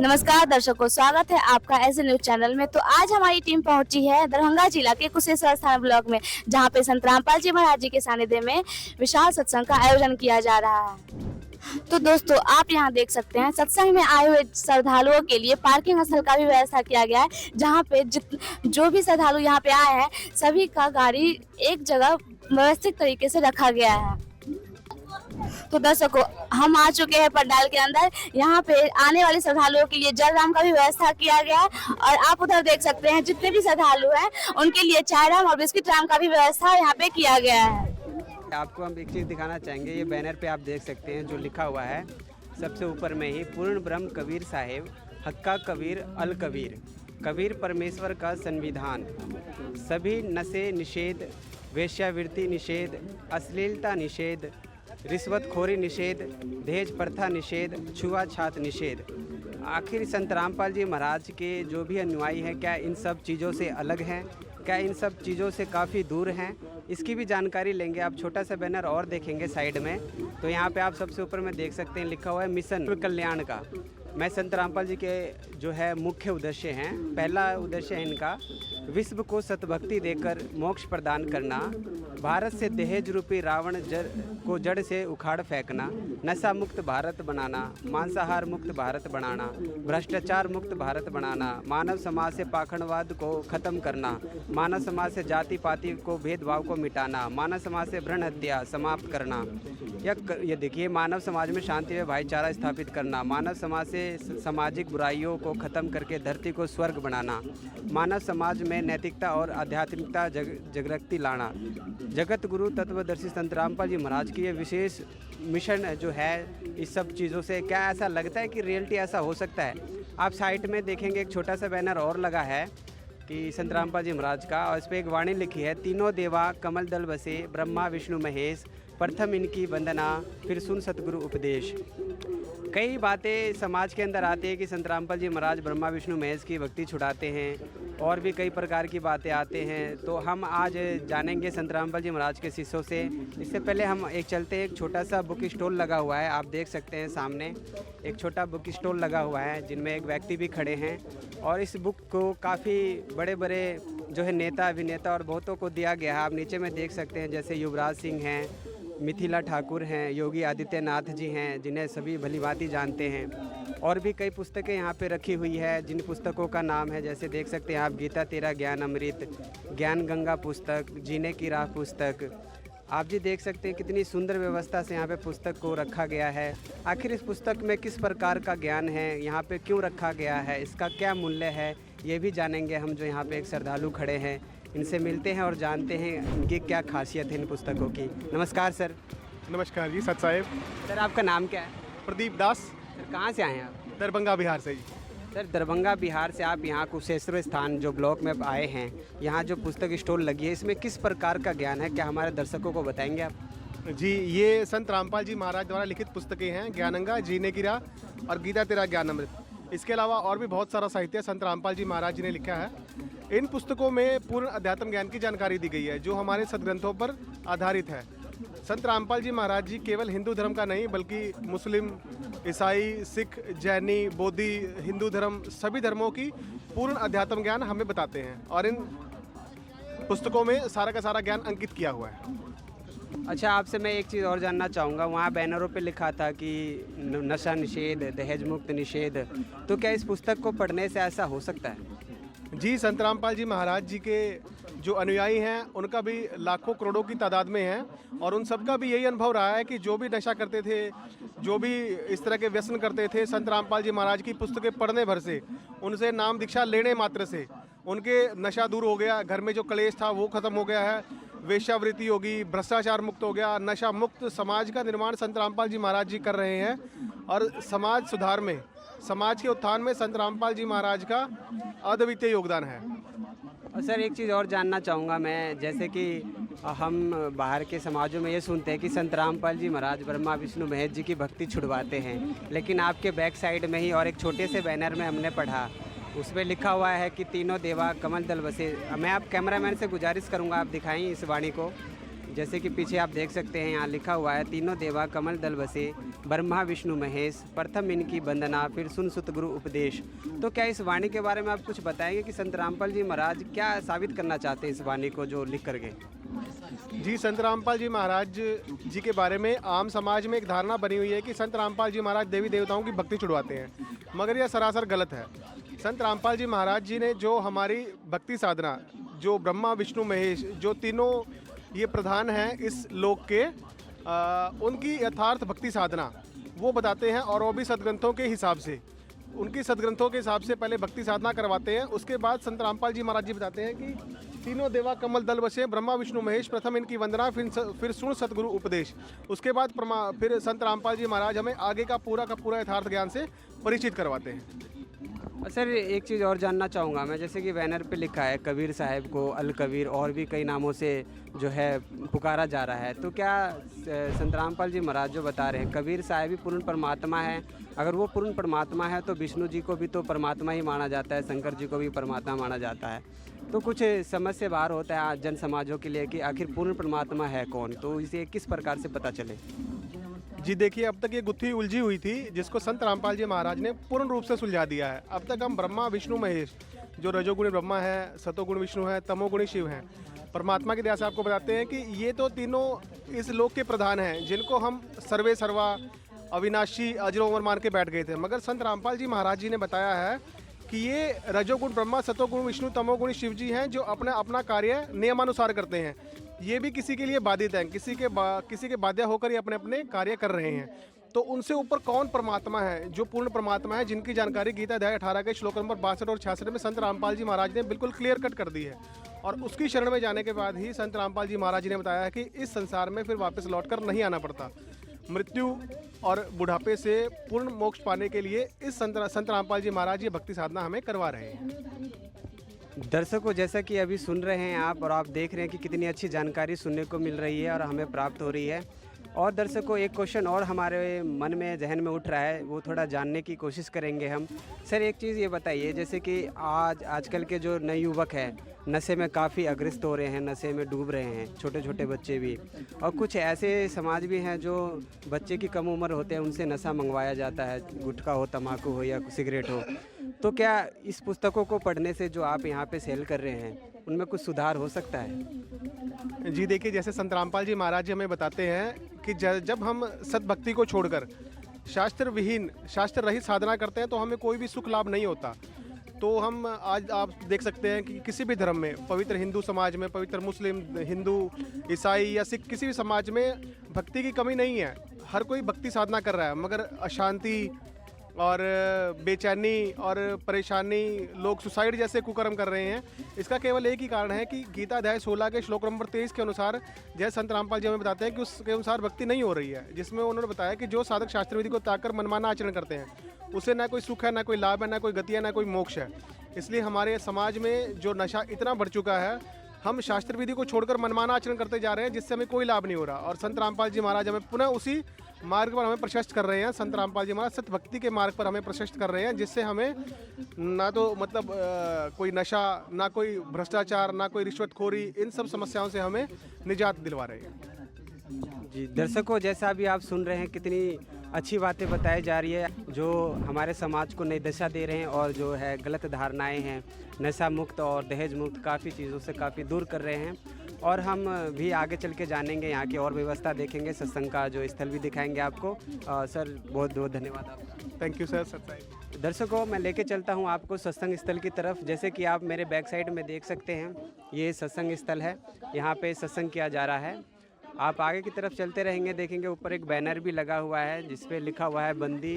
नमस्कार दर्शकों, स्वागत है आपका ऐसे न्यूज चैनल में। तो आज हमारी टीम पहुंची है दरभंगा जिला के कुशेश्वर स्थान ब्लॉक में, जहां पे संत रामपाल जी महाराज जी के सानिध्य में विशाल सत्संग का आयोजन किया जा रहा है। तो दोस्तों, आप यहां देख सकते हैं सत्संग में आए हुए श्रद्धालुओं के लिए पार्किंग स्थल का भी व्यवस्था किया गया है, जहां पे जो भी श्रद्धालु यहां पे आए हैं सभी का गाड़ी एक जगह व्यवस्थित तरीके से रखा गया है। तो दर्शकों, हम आ चुके हैं पंडाल के अंदर। यहाँ पे आने वाले श्रद्धालुओं के लिए जल राम का भी व्यवस्था किया गया है, और आप उधर देख सकते हैं जितने भी श्रद्धालु हैं उनके लिए चाय राम और बिस्किट राम का भी व्यवस्था यहाँ पे किया गया है। आपको हम एक चीज़ दिखाना चाहेंगे। ये बैनर पे आप देख सकते हैं जो लिखा हुआ है सबसे ऊपर में ही, पूर्ण ब्रह्म कबीर साहेब, हक्का कबीर अल कबीर, कबीर परमेश्वर का संविधान, सभी नशे निषेध, वेश्यावृत्ति निषेध, अश्लीलता निषेध, रिश्वतखोरी निषेध, दहेज प्रथा निषेध, छुआछूत निषेध। आखिर संत रामपाल जी महाराज के जो भी अनुयायी हैं, क्या इन सब चीज़ों से अलग हैं, क्या इन सब चीज़ों से काफ़ी दूर हैं, इसकी भी जानकारी लेंगे। आप छोटा सा बैनर और देखेंगे साइड में, तो यहाँ पे आप सबसे ऊपर में देख सकते हैं लिखा हुआ है मिशन कल्याण का। मैं संत रामपाल जी के जो है मुख्य उद्देश्य हैं, पहला उद्देश्य है इनका विश्व को सतभक्ति देकर मोक्ष प्रदान करना, भारत से दहेज रूपी रावण को जड़ से उखाड़ फेंकना, नशा मुक्त भारत बनाना, मांसाहार मुक्त भारत बनाना, भ्रष्टाचार मुक्त भारत बनाना, मानव समाज से पाखंडवाद को ख़त्म करना, मानव समाज से जाति पाति को भेदभाव को मिटाना, मानव समाज से भ्रूण हत्या समाप्त करना, ये देखिए मानव समाज में शांति व भाईचारा स्थापित करना, मानव समाज से सामाजिक बुराइयों को ख़त्म करके धरती को स्वर्ग बनाना, मानव समाज में नैतिकता और आध्यात्मिकता जागृति लाना। जगत गुरु तत्वदर्शी संत रामपाल जी महाराज की ये विशेष मिशन जो है, इस सब चीज़ों से क्या ऐसा लगता है कि रियलिटी ऐसा हो सकता है? आप साइड में देखेंगे एक छोटा सा बैनर और लगा है कि संत रामपाल जी महाराज का, और इस पर एक वाणी लिखी है, तीनों देवा कमल दल बसे, ब्रह्मा विष्णु महेश, प्रथम इनकी वंदना, फिर सुन सतगुरु उपदेश। कई बातें समाज के अंदर आती है कि संत रामपाल जी महाराज ब्रह्मा विष्णु महेश की भक्ति छुड़ाते हैं, और भी कई प्रकार की बातें आते हैं। तो हम आज जानेंगे संत रामपाल जी महाराज के शिष्यों से। इससे पहले हम एक चलते हैं, एक छोटा सा बुक स्टॉल लगा हुआ है, आप देख सकते हैं सामने एक छोटा बुक स्टॉल लगा हुआ है जिनमें एक व्यक्ति भी खड़े हैं, और इस बुक को काफ़ी बड़े बड़े जो है नेता अभिनेता और बहुतों को दिया गया है। आप नीचे में देख सकते हैं जैसे युवराज सिंह हैं, मिथिला ठाकुर हैं, योगी आदित्यनाथ जी हैं जिन्हें सभी भलीभांति जानते हैं, और भी कई पुस्तकें यहाँ पे रखी हुई है जिन पुस्तकों का नाम है, जैसे देख सकते हैं आप गीता तेरा ज्ञान अमृत, ज्ञान गंगा पुस्तक, जीने की राह पुस्तक। आप जी देख सकते हैं कितनी सुंदर व्यवस्था से यहाँ पे पुस्तक को रखा गया है। आखिर इस पुस्तक में किस प्रकार का ज्ञान है, यहाँ पे क्यों रखा गया है, इसका क्या मूल्य है, ये भी जानेंगे हम। जो यहाँ पे एक श्रद्धालु खड़े हैं, इनसे मिलते हैं और जानते हैं इनकी क्या खासियत है इन पुस्तकों की। नमस्कार सर। नमस्कार जी, सत साहेब। सर आपका नाम क्या है? प्रदीप दास। सर कहाँ से आए हैं आप? दरभंगा बिहार से जी। सर दरभंगा बिहार से आप यहाँ कुशेश्वर स्थान जो ब्लॉक में आए हैं, यहाँ जो पुस्तक स्टॉल लगी है, इसमें किस प्रकार का ज्ञान है, क्या हमारे दर्शकों को बताएंगे आप? जी, ये संत रामपाल जी महाराज द्वारा लिखित पुस्तकें हैं, ज्ञानगंगा, जीने की राह और गीता तेरा ज्ञान अमृत। इसके अलावा और भी बहुत सारा साहित्य संत रामपाल जी महाराज जी ने लिखा है। इन पुस्तकों में पूर्ण अध्यात्म ज्ञान की जानकारी दी गई है जो हमारे सदग्रंथों पर आधारित है। संत रामपाल जी महाराज जी केवल हिंदू धर्म का नहीं बल्कि मुस्लिम, ईसाई, सिख, जैनी, बोधि, हिंदू धर्म, सभी धर्मों की पूर्ण अध्यात्म ज्ञान हमें बताते हैं, और इन पुस्तकों में सारा का सारा ज्ञान अंकित किया हुआ है। अच्छा, आपसे मैं एक चीज़ और जानना चाहूँगा। वहाँ बैनरों पे लिखा था कि नशा निषेध, दहेज मुक्त निषेध, तो क्या इस पुस्तक को पढ़ने से ऐसा हो सकता है? जी, संत रामपाल जी महाराज जी के जो अनुयायी हैं उनका भी लाखों करोड़ों की तादाद में है, और उन सबका भी यही अनुभव रहा है कि जो भी नशा करते थे, जो भी इस तरह के व्यसन करते थे, संत रामपाल जी महाराज की पुस्तकें पढ़ने भर से, उनसे नाम दीक्षा लेने मात्र से उनके नशा दूर हो गया, घर में जो क्लेश था वो खत्म हो गया है, वेश्यावृत्ति होगी, भ्रष्टाचार मुक्त हो गया, नशा मुक्त समाज का निर्माण संत रामपाल जी महाराज जी कर रहे हैं। और समाज सुधार में, समाज के उत्थान में संत रामपाल जी महाराज का अद्वितीय योगदान है। और सर एक चीज़ और जानना चाहूँगा मैं, जैसे कि हम बाहर के समाजों में ये सुनते हैं कि संत रामपाल जी महाराज ब्रह्मा विष्णु महेश जी की भक्ति छुड़वाते हैं, लेकिन आपके बैक साइड में ही और एक छोटे से बैनर में हमने पढ़ा, उसमें लिखा हुआ है कि तीनों देवा कमल दल बसे। मैं आप कैमरामैन से गुजारिश करूँगा आप दिखाएं इस वाणी को जैसे कि पीछे आप देख सकते हैं यहाँ लिखा हुआ है तीनों देवा कमल दल बसे, ब्रह्मा विष्णु महेश, प्रथम इनकी वंदना, फिर सुन सुत गुरु उपदेश। तो क्या इस वाणी के बारे में आप कुछ बताएंगे कि संत रामपाल जी महाराज क्या साबित करना चाहते हैं इस वाणी को जो लिख कर गए? जी, संत रामपाल जी महाराज जी के बारे में आम समाज में एक धारणा बनी हुई है कि संत रामपाल जी महाराज देवी देवताओं की भक्ति छुड़वाते हैं, मगर यह सरासर गलत है। संत रामपाल जी महाराज जी ने जो हमारी भक्ति साधना, जो ब्रह्मा विष्णु महेश, जो तीनों ये प्रधान हैं इस लोक के, उनकी यथार्थ भक्ति साधना वो बताते हैं, और वो भी सदग्रंथों के हिसाब से। उनकी सदग्रंथों के हिसाब से पहले भक्ति साधना करवाते हैं, उसके बाद संत रामपाल जी महाराज जी बताते हैं कि तीनों देवा कमल दल बसे, ब्रह्मा विष्णु महेश, प्रथम इनकी वंदना, फिर सुन सतगुरु उपदेश। उसके बाद फिर संत रामपाल जी महाराज हमें आगे का पूरा यथार्थ ज्ञान से परिचित करवाते हैं। सर एक चीज़ और जानना चाहूँगा मैं, जैसे कि बैनर पे लिखा है कबीर साहब को अल कबीर और भी कई नामों से जो है पुकारा जा रहा है, तो क्या संत रामपाल जी महाराज जो बता रहे हैं कबीर साहब ही पूर्ण परमात्मा है? अगर वो पूर्ण परमात्मा है तो विष्णु जी को भी तो परमात्मा ही माना जाता है, शंकर जी को भी परमात्मा माना जाता है, तो कुछ समझ से बाहर होता है जन समाजों के लिए कि आखिर पूर्ण परमात्मा है कौन, तो इसे किस प्रकार से पता चले? जी देखिए, अब तक ये गुत्थी उलझी हुई थी जिसको संत रामपाल जी महाराज ने पूर्ण रूप से सुलझा दिया है। अब तक हम ब्रह्मा विष्णु महेश, जो रजोगुणी ब्रह्मा है, सतोगुण विष्णु है, तमोगुणी शिव हैं, परमात्मा की दया से आपको बताते हैं कि ये तो तीनों इस लोक के प्रधान हैं, जिनको हम सर्वे सर्वा अविनाशी अजर अमर मान के बैठ गए थे। मगर संत रामपाल जी महाराज जी ने बताया है कि ये रजोगुण ब्रह्मा, सतोगुण विष्णु, तमोगुणी शिव जी हैं, जो अपना कार्य नियमानुसार करते हैं। ये भी किसी के लिए बाधित हैं, किसी के बाध्य होकर ये अपने अपने कार्य कर रहे हैं। तो उनसे ऊपर कौन परमात्मा है, जो पूर्ण परमात्मा है, जिनकी जानकारी गीता अध्याय 18 के श्लोक नंबर 62 और 66 में संत रामपाल जी महाराज ने बिल्कुल क्लियर कट कर दी है। और उसकी शरण में जाने के बाद ही संत रामपाल जी महाराज ने बताया है कि इस संसार में फिर वापस लौटकर नहीं आना पड़ता। मृत्यु और बुढ़ापे से पूर्ण मोक्ष पाने के लिए इस संत रामपाल जी महाराज ये भक्ति साधना हमें करवा रहे हैं। दर्शकों, जैसा कि अभी सुन रहे हैं आप और आप देख रहे हैं कि कितनी अच्छी जानकारी सुनने को मिल रही है और हमें प्राप्त हो रही है। और दर्शकों, एक क्वेश्चन और हमारे मन में जहन में उठ रहा है, वो थोड़ा जानने की कोशिश करेंगे हम। सर एक चीज़ ये बताइए, जैसे कि आजकल के जो नए युवक हैं नशे में काफ़ी अग्रस्त हो रहे हैं, नशे में डूब रहे हैं, छोटे छोटे बच्चे भी, और कुछ ऐसे समाज भी हैं जो बच्चे की कम उम्र होते हैं उनसे नशा मंगवाया जाता है, गुटखा हो, तम्बाकू हो या सिगरेट हो। तो क्या इस पुस्तकों को पढ़ने से जो आप यहाँ पे सेल कर रहे हैं उनमें कुछ सुधार हो सकता है? जी देखिए, जैसे संत रामपाल जी महाराज जी हमें बताते हैं कि जब हम सद्भक्ति को छोड़कर शास्त्र विहीन, शास्त्र रहित साधना करते हैं तो हमें कोई भी सुख लाभ नहीं होता। तो हम आज आप देख सकते हैं कि किसी भी धर्म में, पवित्र हिंदू समाज में, पवित्र मुस्लिम, हिंदू, ईसाई या सिख, किसी भी समाज में भक्ति की कमी नहीं है। हर कोई भक्ति साधना कर रहा है, मगर अशांति और बेचैनी और परेशानी, लोग सुसाइड जैसे कुकर्म कर रहे हैं। इसका केवल एक ही कारण है कि गीता अध्याय 16 के श्लोक नंबर 23 के अनुसार, जय संत रामपाल जी हमें बताते हैं कि उसके अनुसार भक्ति नहीं हो रही है, जिसमें उन्होंने बताया कि जो साधक शास्त्र विधि को त्याग कर मनमाना आचरण करते हैं उसे ना कोई सुख है, ना कोई लाभ है, ना कोई गति है, ना कोई मोक्ष है। इसलिए हमारे समाज में जो नशा इतना बढ़ चुका है, हम शास्त्र विधि को छोड़कर मनमाना आचरण करते जा रहे हैं, जिससे हमें कोई लाभ नहीं हो रहा। और संत रामपाल जी महाराज हमें पुनः उसी मार्ग पर हमें प्रशस्त कर रहे हैं। संत रामपाल जी महाराज सत्य भक्ति के मार्ग पर हमें प्रशस्त कर रहे हैं, जिससे हमें ना तो मतलब कोई नशा, ना कोई भ्रष्टाचार, ना कोई रिश्वतखोरी, इन सब समस्याओं से हमें निजात दिलवा रहे हैं। जी दर्शकों, जैसा अभी आप सुन रहे हैं कितनी अच्छी बातें बताई जा रही है, जो हमारे समाज को नई दिशा दे रहे हैं और जो है गलत धारणाएं हैं, नशा मुक्त और दहेज मुक्त काफ़ी चीज़ों से काफ़ी दूर कर रहे हैं। और हम भी आगे चल के जानेंगे, यहाँ की और व्यवस्था देखेंगे, सत्संग का जो स्थल भी दिखाएंगे आपको। सर बहुत बहुत धन्यवाद आपका। Thank you sir. सत्संग दर्शकों, मैं लेके चलता हूँ आपको सत्संग स्थल की तरफ। जैसे कि आप मेरे बैक साइड में देख सकते हैं, ये सत्संग स्थल है, यहाँ पे सत्संग किया जा रहा है। आप आगे की तरफ चलते रहेंगे, देखेंगे ऊपर एक बैनर भी लगा हुआ है जिसपे लिखा हुआ है बंदी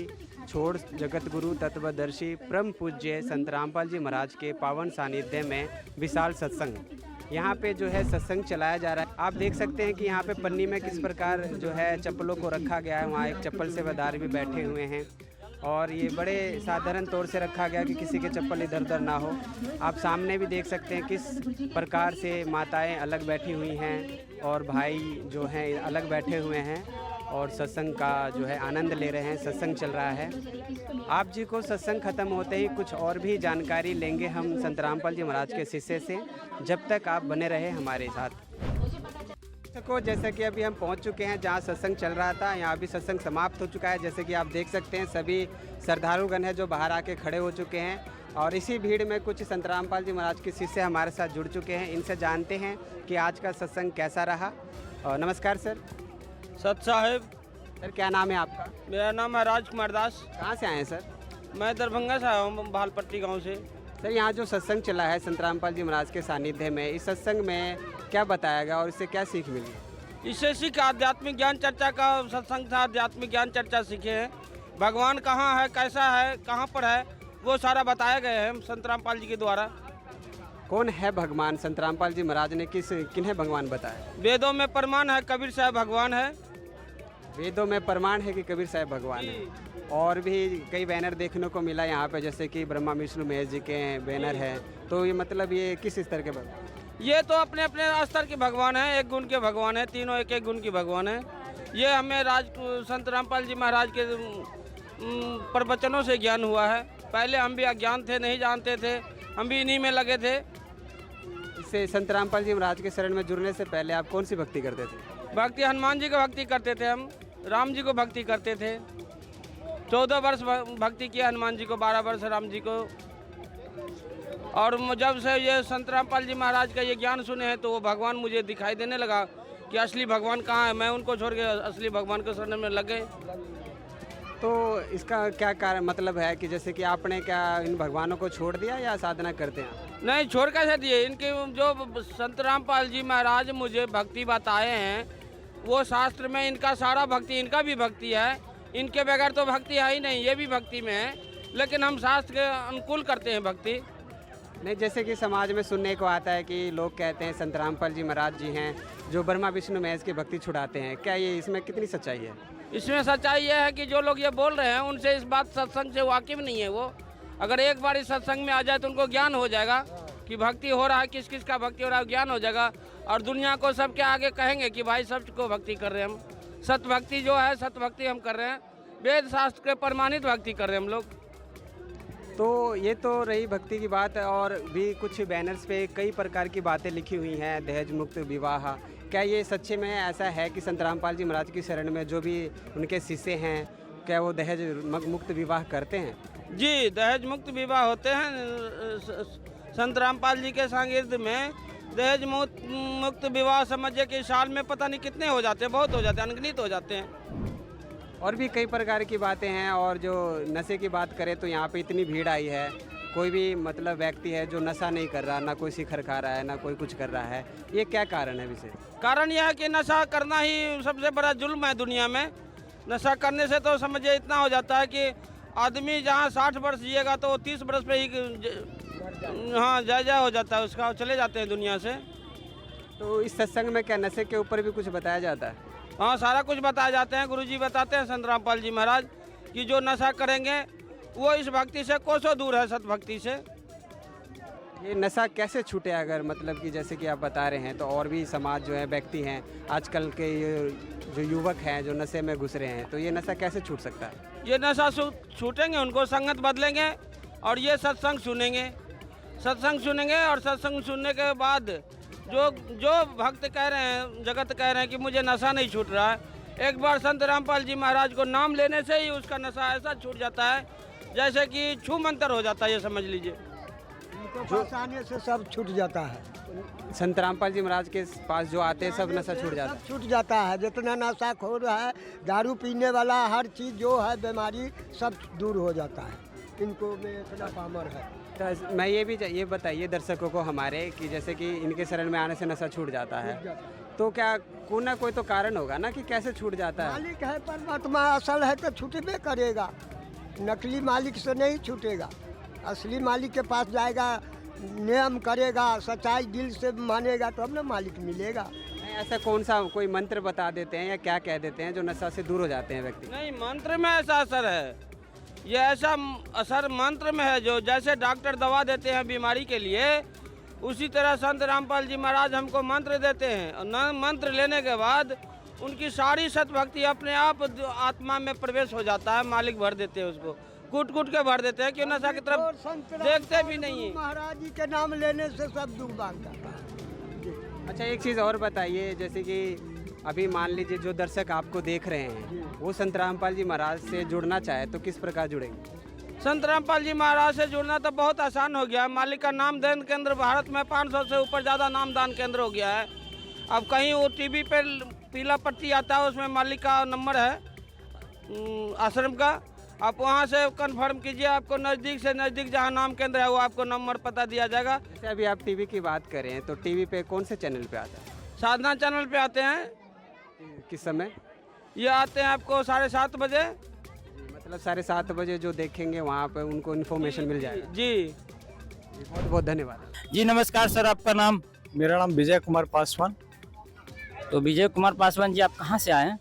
छोड़ जगत गुरु तत्वदर्शी परम पूज्य संत रामपाल जी महाराज के पावन सानिध्य में विशाल सत्संग। यहाँ पे जो है सत्संग चलाया जा रहा है। आप देख सकते हैं कि यहाँ पे पन्नी में किस प्रकार जो है चप्पलों को रखा गया है। वहाँ एक चप्पल सेवादार भी बैठे हुए हैं और ये बड़े साधारण तौर से रखा गया कि किसी के चप्पल इधर उधर ना हो। आप सामने भी देख सकते हैं किस प्रकार से माताएं अलग बैठी हुई हैं और भाई जो हैं अलग बैठे हुए हैं और सत्संग का जो है आनंद ले रहे हैं। सत्संग चल रहा है। आप जी को सत्संग खत्म होते ही कुछ और भी जानकारी लेंगे हम संत रामपाल जी महाराज के शिष्य से। जब तक आप बने रहे हमारे साथ। को जैसे कि अभी हम पहुंच चुके हैं जहां सत्संग चल रहा था, यहाँ अभी सत्संग समाप्त हो चुका है। जैसे कि आप देख सकते हैं सभी श्रद्धालुगण हैं जो बाहर आके खड़े हो चुके हैं और इसी भीड़ में कुछ संत रामपाल जी महाराज के शिष्य हमारे साथ जुड़ चुके हैं। इनसे जानते हैं कि आज का सत्संग कैसा रहा। और नमस्कार सर। सत साहेब, सर क्या नाम है आपका? मेरा नाम है राजकुमार दास। कहाँ से आए हैं सर? मैं दरभंगा से आया हूँ, भालपट्टी गांव से। सर यहाँ जो सत्संग चला है संत रामपाल जी महाराज के सानिध्य में, इस सत्संग में क्या बताया गया और इससे क्या सीख मिली? इससे सीख आध्यात्मिक ज्ञान चर्चा का सत्संग था। आध्यात्मिक ज्ञान चर्चा सीखे हैं। भगवान कहाँ है, कैसा है, कहाँ पर है, वो सारा बताया गया है संत रामपाल जी के द्वारा। कौन है भगवान? संत रामपाल जी महाराज ने किन्हें भगवान बताया? वेदों में प्रमाण है कबीर साहब भगवान है। वेदों में प्रमाण है कि कबीर साहब भगवान है। और भी कई बैनर देखने को मिला यहाँ पे, जैसे कि ब्रह्मा विष्णु महेश जी के बैनर हैं। तो ये मतलब ये किस स्तर के भगवान? ये तो अपने अपने स्तर के भगवान हैं, एक गुण के भगवान हैं, तीनों एक एक गुण के भगवान हैं। ये हमें संत रामपाल जी महाराज के प्रवचनों से ज्ञान हुआ है। पहले हम भी अज्ञान थे, नहीं जानते थे, हम भी इन्हीं में लगे थे। इससे संत रामपाल जी महाराज के शरण में जुड़ने से पहले आप कौन सी भक्ति करते थे? भक्ति हनुमान जी को भक्ति करते थे, हम राम जी को भक्ति करते थे। 14 वर्ष भक्ति किया हनुमान जी को, 12 वर्ष राम जी को। और जब से ये संत रामपाल जी महाराज का ये ज्ञान सुने हैं तो वो भगवान मुझे दिखाई देने लगा कि असली भगवान कहाँ है। मैं उनको छोड़ के असली भगवान के शरण में लग गए। तो इसका क्या कारण मतलब है कि जैसे कि आपने क्या इन भगवानों को छोड़ दिया या साधना करते हैं? नहीं, छोड़ कैसे दिए। इनके जो संत रामपाल जी महाराज मुझे भक्ति बताए हैं, वो शास्त्र में इनका सारा भक्ति, इनका भी भक्ति है। इनके बगैर तो भक्ति है ही नहीं, ये भी भक्ति में है। लेकिन हम शास्त्र के अनुकूल करते हैं भक्ति। नहीं, जैसे कि समाज में सुनने को आता है कि लोग कहते हैं संत रामपाल जी महाराज जी हैं जो ब्रह्मा विष्णु महेश की भक्ति छुड़ाते हैं। क्या ये इसमें कितनी सच्चाई है? इसमें सच्चाई ये है कि जो लोग ये बोल रहे हैं उनसे इस बात सत्संग से वाकिफ नहीं है। वो अगर एक बार इस सत्संग में आ जाए तो उनको ज्ञान हो जाएगा कि भक्ति हो रहा है, किस किस का भक्ति हो रहा है, ज्ञान हो जाएगा। और दुनिया को सबके आगे कहेंगे कि भाई सबको भक्ति कर रहे हैं हम। सत भक्ति जो है, सत भक्ति हम कर रहे हैं। वेद शास्त्र के प्रमाणित भक्ति कर रहे हैं हम लोग। तो ये तो रही भक्ति की बात, और भी कुछ बैनर्स पे कई प्रकार की बातें लिखी हुई हैं, दहेज मुक्त विवाह। क्या ये सच्चे में ऐसा है कि संत रामपाल जी महाराज की शरण में जो भी उनके शिष्य हैं, क्या वो दहेज मुक्त विवाह करते हैं? जी, दहेज मुक्त विवाह होते हैं। संत रामपाल जी के सांगिध्य में दहेज मुक्त विवाह समझिए कि साल में पता नहीं कितने हो जाते हैं, बहुत हो जाते हैं, अनगिनत हो जाते हैं। और भी कई प्रकार की बातें हैं। और जो नशे की बात करें तो यहाँ पे इतनी भीड़ आई है, कोई भी मतलब व्यक्ति है जो नशा नहीं कर रहा, ना कोई शिखर खा रहा है, ना कोई कुछ कर रहा है। ये क्या कारण है विशेष? कारण यह है कि नशा करना ही सबसे बड़ा जुल्म है दुनिया में। नशा करने से तो समझिए इतना हो जाता है कि आदमी जहाँ 60 वर्ष जिएगा तो 30 वर्ष पे ही हाँ जायजा हो जाता है उसका, चले जाते हैं दुनिया से। तो इस सत्संग में क्या नशे के ऊपर भी कुछ बताया जाता है? हाँ, सारा कुछ बताए जाते हैं। गुरुजी बताते हैं संत रामपाल जी महाराज कि जो नशा करेंगे वो इस भक्ति से कोसों दूर है, सत भक्ति से। ये नशा कैसे छूटे? अगर मतलब कि जैसे कि आप बता रहे हैं तो और भी समाज जो है, व्यक्ति हैं आजकल के, ये जो युवक हैं जो नशे में घुस रहे हैं, तो ये नशा कैसे छूट सकता है? ये नशा छूटेंगे, उनको संगत बदलेंगे और ये सत्संग सुनेंगे। सत्संग सुनेंगे और सत्संग सुनने के बाद जो भक्त कह रहे हैं, जगत कह रहे हैं कि मुझे नशा नहीं छूट रहा है, एक बार संत रामपाल जी महाराज को नाम लेने से ही उसका नशा ऐसा छूट जाता है जैसे कि छू मंतर हो जाता है, ये समझ लीजिए। जो आने से सब छूट जाता है। संत रामपाल जी महाराज के पास जो आते हैं सब नशा छूट जाता है। सब छूट जाता है। जितना नशाखोर है, दारू पीने वाला, हर चीज़ जो है बीमारी सब दूर हो जाता है। इनको में इतना पावर है। तो मैं ये बताइए दर्शकों को हमारे कि जैसे कि इनके शरण में आने से नशा छूट जाता है, तो क्या कोई ना कोई तो कारण होगा ना कि कैसे छूट जाता है? मालिक है परमात्मा, असल है तो छूटबे करेगा। नकली मालिक से नहीं छूटेगा। असली मालिक के पास जाएगा, नियम करेगा, सच्चाई दिल से मानेगा तो अब ना मालिक मिलेगा। ऐसा कौन सा कोई मंत्र बता देते हैं या क्या कह देते हैं जो नशा से दूर हो जाते हैं व्यक्ति? नहीं, मंत्र में ऐसा असर है, ये ऐसा असर मंत्र में है। जो जैसे डॉक्टर दवा देते हैं बीमारी के लिए, उसी तरह संत रामपाल जी महाराज हमको मंत्र देते हैं। और मंत्र लेने के बाद उनकी सारी सतभक्ति अपने आप आत्मा में प्रवेश हो जाता है। मालिक भर देते हैं उसको, कूट कूट के भर देते हैं कि नशा की तरफ देखते भी नहीं है। महाराज जी के नाम लेने से सब दुख भाग जाता है। अच्छा, एक चीज़ और बताइए, जैसे कि अभी मान लीजिए जो दर्शक आपको देख रहे हैं वो संत रामपाल जी महाराज से जुड़ना चाहे तो किस प्रकार जुड़ेंगे? संत रामपाल जी महाराज से जुड़ना तो बहुत आसान हो गया है। मालिक का नामदान केंद्र भारत में 500 से ऊपर ज़्यादा नामदान केंद्र हो गया है। अब कहीं वो टीवी पे पीला पट्टी आता है, उसमें मालिक का नंबर है आश्रम का, आप वहां से कंफर्म कीजिए, आपको नज़दीक से नज़दीक जहां नाम केंद्र है वो आपको नंबर पता दिया जाएगा। जैसे अभी आप टीवी की बात करें तो टीवी पे कौन से चैनल पे आता है? साधना चैनल पे आते हैं, किस समय? ये आते हैं आपको 7:30 बजे। मतलब 7:30 बजे जो देखेंगे वहाँ पे उनको इन्फॉर्मेशन मिल जाएगा। जी बहुत बहुत धन्यवाद। जी नमस्कार सर, आपका नाम? मेरा नाम विजय कुमार पासवान। तो विजय कुमार पासवान जी, आप कहाँ से आए हैं?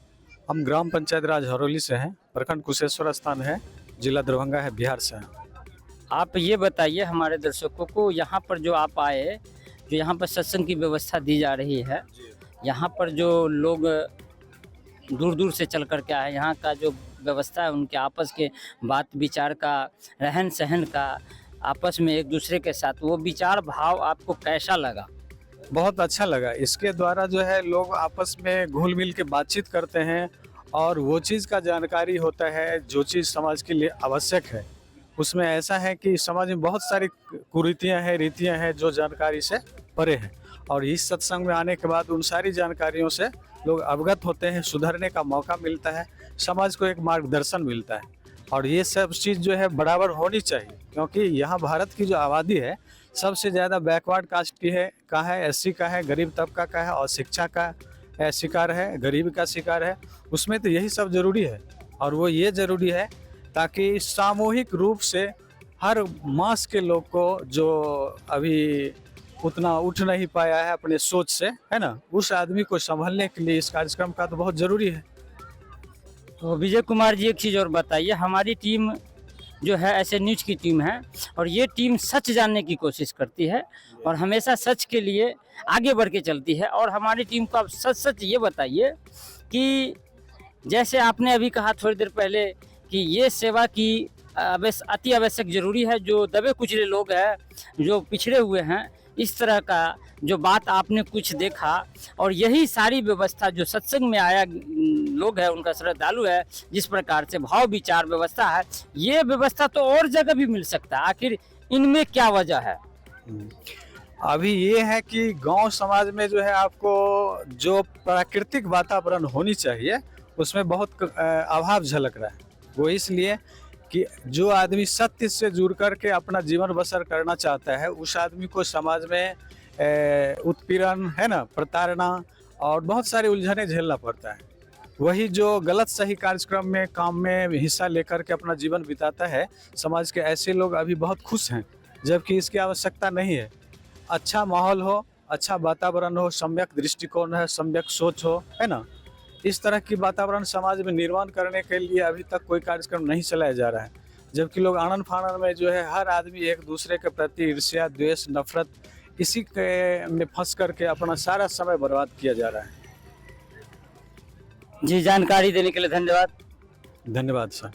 हम ग्राम पंचायत राज हरौली से हैं, प्रखंड कुशेश्वर स्थान है, जिला दरभंगा है, बिहार से हैं। आप ये बताइए हमारे दर्शकों को, यहाँ पर जो आप आए, जो यहाँ पर सत्संग की व्यवस्था दी जा रही है, यहाँ पर जो लोग दूर दूर से चल कर के आए, यहाँ का जो व्यवस्था है, उनके आपस के बात विचार का, रहन सहन का, आपस में एक दूसरे के साथ, वो विचार भाव आपको कैसा लगा? बहुत अच्छा लगा। इसके द्वारा जो है लोग आपस में घुल मिल के बातचीत करते हैं और वो चीज़ का जानकारी होता है जो चीज़ समाज के लिए आवश्यक है। उसमें ऐसा है कि समाज में बहुत सारी कुरीतियाँ हैं, रीतियाँ हैं जो जानकारी से परे हैं, और इस सत्संग में आने के बाद उन सारी जानकारियों से लोग अवगत होते हैं, सुधरने का मौका मिलता है, समाज को एक मार्गदर्शन मिलता है। और ये सब चीज़ जो है बराबर होनी चाहिए, क्योंकि यहाँ भारत की जो आबादी है सबसे ज़्यादा बैकवर्ड कास्ट की है, एससी का है, गरीब तबका का है, और शिक्षा का शिकार है, गरीबी का शिकार है। उसमें तो यही सब ज़रूरी है, और वो ये ज़रूरी है ताकि सामूहिक रूप से हर मास के लोग को जो अभी उतना उठ नहीं पाया है अपने सोच से, है ना, उस आदमी को संभालने के लिए इस कार्यक्रम का तो बहुत ज़रूरी है। तो विजय कुमार जी, एक चीज़ और बताइए, हमारी टीम जो है ऐसे न्यूज की टीम है, और ये टीम सच जानने की कोशिश करती है और हमेशा सच के लिए आगे बढ़ के चलती है। और हमारी टीम को आप सच सच ये बताइए कि जैसे आपने अभी कहा थोड़ी देर पहले कि ये सेवा की अति आवश्यक ज़रूरी है, जो दबे कुचले लोग हैं, जो पिछड़े हुए हैं, इस तरह का जो बात आपने कुछ देखा, और यही सारी व्यवस्था जो सत्संग में आया लोग है, उनका श्रद्धालु है, जिस प्रकार से भाव विचार व्यवस्था है, ये व्यवस्था तो और जगह भी मिल सकता है। आखिर इनमें क्या वजह है? अभी ये है कि गांव समाज में जो है आपको जो प्राकृतिक वातावरण होनी चाहिए उसमें बहुत अभाव झलक रहा है। वो इसलिए कि जो आदमी सत्य से जुड़ कर के अपना जीवन बसर करना चाहता है, उस आदमी को समाज में उत्पीड़न, है ना, प्रताड़ना और बहुत सारे उलझने झेलना पड़ता है। वही जो गलत सही कार्यक्रम में, काम में हिस्सा लेकर के अपना जीवन बिताता है, समाज के ऐसे लोग अभी बहुत खुश हैं, जबकि इसकी आवश्यकता नहीं है। अच्छा माहौल हो, अच्छा वातावरण हो, सम्यक दृष्टिकोण है, सम्यक सोच हो, है ना, इस तरह की वातावरण समाज में निर्माण करने के लिए अभी तक कोई कार्यक्रम नहीं चलाया जा रहा है। जबकि लोग आनंद फानन में जो है हर आदमी एक दूसरे के प्रति ईर्ष्या, द्वेष, नफरत, इसी के में फंस करके अपना सारा समय बर्बाद किया जा रहा है। जी, जानकारी देने के लिए धन्यवाद। धन्यवाद सर।